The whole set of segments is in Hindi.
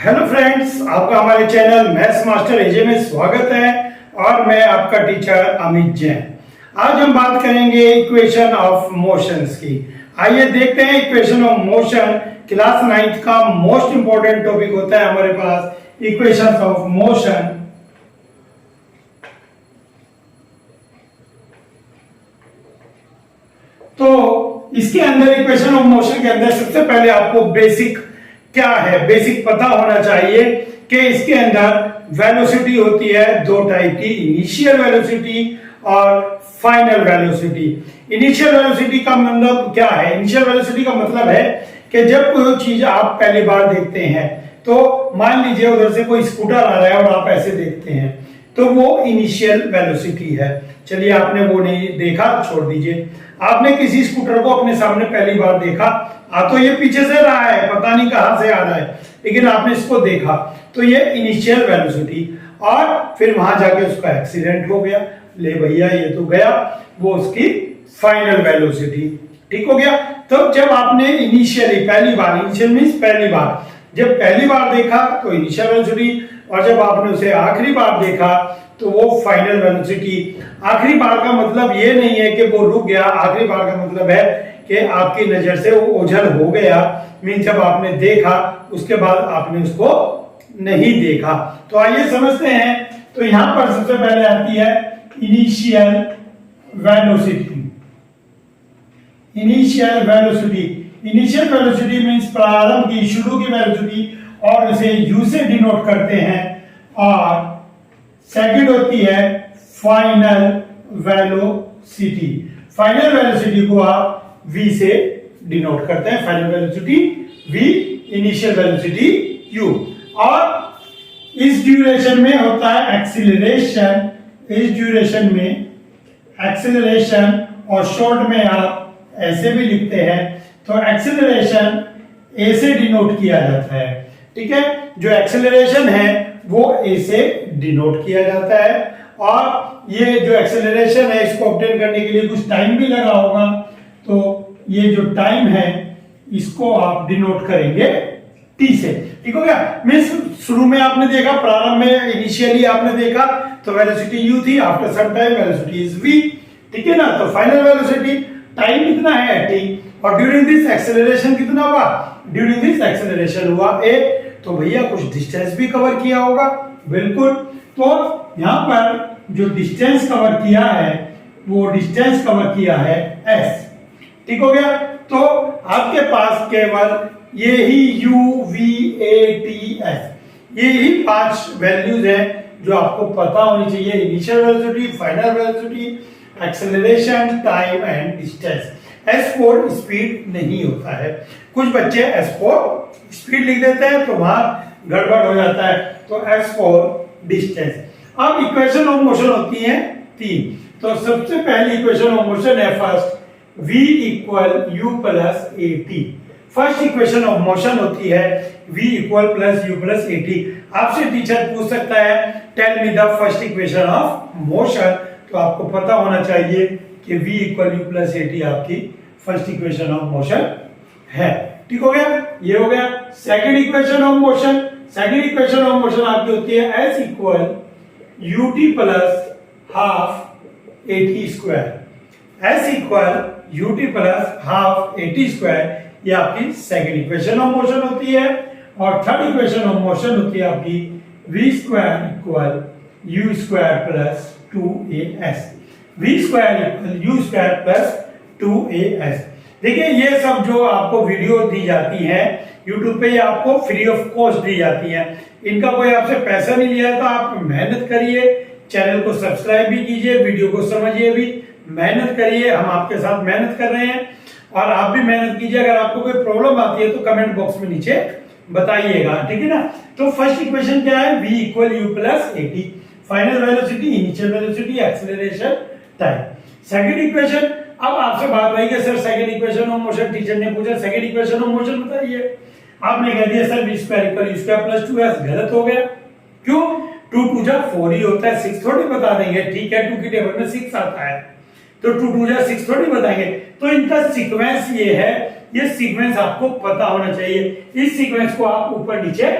हेलो फ्रेंड्स, आपका हमारे चैनल मैथ्स मास्टर एजे में स्वागत है और मैं आपका टीचर अमित जैन। आज हम बात करेंगे इक्वेशन ऑफ मोशंस की। आइए देखते हैं equation of motion. Class 9th का मोस्ट इंपॉर्टेंट टॉपिक होता है हमारे पास इक्वेशंस ऑफ मोशन। तो इसके अंदर इक्वेशन ऑफ मोशन के अंदर सबसे पहले आपको बेसिक क्या है, बेसिक पता होना चाहिए कि इसके अंदर वेलोसिटी होती है दो टाइप की, इनिशियल वेलोसिटी और फाइनल वेलोसिटी। इनिशियल वेलोसिटी का मतलब क्या है? इनिशियल वेलोसिटी का मतलब है कि जब कोई चीज आप पहली बार देखते हैं, तो मान लीजिए उधर से कोई स्कूटर आ रहा है और आप ऐसे देखते हैं, तो वो इनिशियल वेलोसिटी है। चलिए, आपने वो नहीं देखा, छोड़ दीजिए। आपने किसी स्कूटर को अपने सामने पहली बार देखा, तो ये पीछे से रहा है, पता नहीं कहां से आ रहा है, लेकिन आपने इसको देखा, तो ये इनिशियल वेलोसिटी। और फिर वहां जाके उसका एक्सीडेंट हो गया, ले भैया ये तो गया, वो उसकी फाइनल वेलोसिटी। ठीक हो गया। तो जब आपने इनिशियली पहली बार, इनिशियल मींस पहली बार, जब पहली बार देखा तो इनिशियल वेलोसिटी, और जब आपने उसे आखिरी बार देखा तो वो फाइनल वेलोसिटी। आखिरी बार का मतलब ये नहीं है कि वो रुक गया, आखिरी बार का मतलब है कि आपकी नजर से वो ओझल हो गया। मीन जब आपने देखा उसके बाद आपने उसको नहीं देखा। तो आइए समझते हैं। तो यहां पर सबसे पहले आती है initial velocity. Initial velocity, initial velocity means प्रारंभ की, शुरू की वेलोसिटी, और इसे u से डिनोट करते हैं। और सेकंड होती है फाइनल वेलोसिटी। फाइनल वेलोसिटी को आप v से डिनोट करते हैं। Final velocity v, initial velocity u। और इस ड्यूरेशन में होता है एक्सीलरेशन। इस ड्यूरेशन में एक्सीलरेशन, और शॉर्ट में आप ऐसे भी लिखते हैं, तो एक्सीलरेशन a से डिनोट किया जाता है। ठीक है, जो एक्सेलरेशन है वो a से डिनोट किया जाता है। और ये जो एक्सेलरेशन है, इसको ऑब्टेन करने के लिए कुछ टाइम भी लगा होगा, तो ये जो टाइम है इसको आप डिनोट करेंगे t से। ठीक हो गया। मींस शुरू में आपने देखा, प्रारंभ में इनिशियली आपने देखा तो वेलोसिटी u थी, after some time velocity is v। ठीक है ना। तो फाइनल वेलोसिटी टाइम कितना है t, और ड्यूरिंग दिस एक्सेलरेशन कितना हुआ? ड्यूरिंग दिस एक्सेलरेशन हुआ a। तो भैया कुछ डिस्टेंस भी कवर किया होगा, बिल्कुल। तो यहां पर जो डिस्टेंस कवर किया है वो डिस्टेंस कवर किया है s। ठीक हो गया। तो आपके पास केवल ये ही u, v, a, t, s, ये ही 5 वैल्यूज हैं जो आपको पता होनी चाहिए। Initial velocity, final velocity, acceleration, time and distance. S4 speed नहीं होता है। कुछ बच्चे S4 स्पीड लिख देते हैं तो वहां गड़बड़ हो जाता है। तो S4 डिस्टेंस। अब इक्वेशन ऑफ मोशन होती है 3। तो सबसे पहली इक्वेशन ऑफ मोशन है first v equal u plus at। First equation of motion होती है v equal plus u plus at। आपसे टीचर पूछ सकता है tell me the first equation of motion, तो आपको पता होना चाहिए कि v equal u plus at आपकी फर्स्ट इक्वेशन ऑफ मोशन है। ठीक हो गया, ये हो गया। Second equation of motion, second equation of motion आपकी होती है s equal ut plus half at square. s equal ut plus half at square, ये आपकी सेकंड इक्वेशन ऑफ मोशन होती है। और थर्ड इक्वेशन ऑफ मोशन होती है आपकी v square equal u square plus 2as। v square equal u square plus 2as। देखिए, ये सब जो आपको वीडियो दी जाती है YouTube पे, ये आपको फ्री ऑफ कॉस्ट दी जाती है। इनका कोई आपसे पैसा नहीं लिया है। तो आप मेहनत करिए, चैनल को सब्सक्राइब भी कीजिए, वीडियो को समझिए भी, मेहनत करिए। हम आपके साथ मेहनत कर रहे हैं और आप भी मेहनत कीजिए। अगर आपको कोई प्रॉब्लम आती है तो कमेंट बॉक्स में नीचे बताइएगा। ठीक है ना। तो फर्स्ट इक्वेशन क्या है? v equal u plus at। Final velocity, initial velocity, acceleration, time. Second equation, अब आपसे बात रही कि sir second equation of motion, teacher ने पूछा सेकंड इक्वेशन ऑफ मोशन बताइए। आपने कह दिया sir v square equal u square plus 2s। गलत हो गया। क्यों? 2 2 जा 4 ही होता है, 6 थोड़ी बता देंगे। ठीक है, 2 की टेबल में 6 आता है, तो 2 2 जा 6 थोड़ी बताएंगे। तो इनका सीक्वेंस ये है, ये सीक्वेंस आपको पता होना चाहिए। इस सीक्वेंस को आप ऊपर नीचे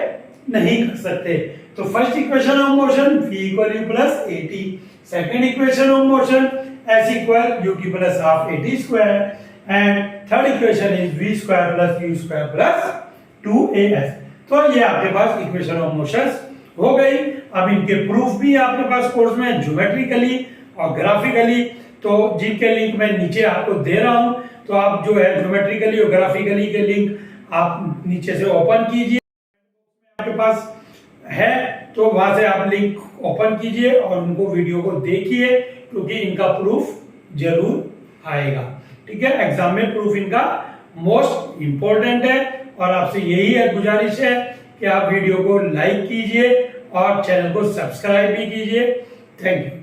नहीं कर सकते। तो first equation of motion v equal u plus at, second equation of motion s equal ut plus half at square, and third equation is v square plus u square plus 2as। तो ये आपके पास इक्वेशन ऑफ मोशंस हो गई। अब इनके प्रूफ भी आपके पास कोर्स में ज्योमेट्रिकली और ग्राफिकली, तो जिनके लिंक मैं नीचे आपको दे रहा हूं, तो आप जो है ज्योमेट्रिकली और ग्राफिकली के लिंक आप नीचे से ओपन कीजिए, आपके पास है तो वहां से आप लिंक ओपन कीजिए और उनको वीडियो को देखिए, क्योंकि इनका प्रूफ जरूर आएगा। ठीक है, एग्जाम में प्रूफ इनका मोस्ट इंपॉर्टेंट है। और आपसे यही है, गुजारिश है कि आप वीडियो को लाइक कीजिए और चैनल को सब्सक्राइब भी कीजिए। Thank you.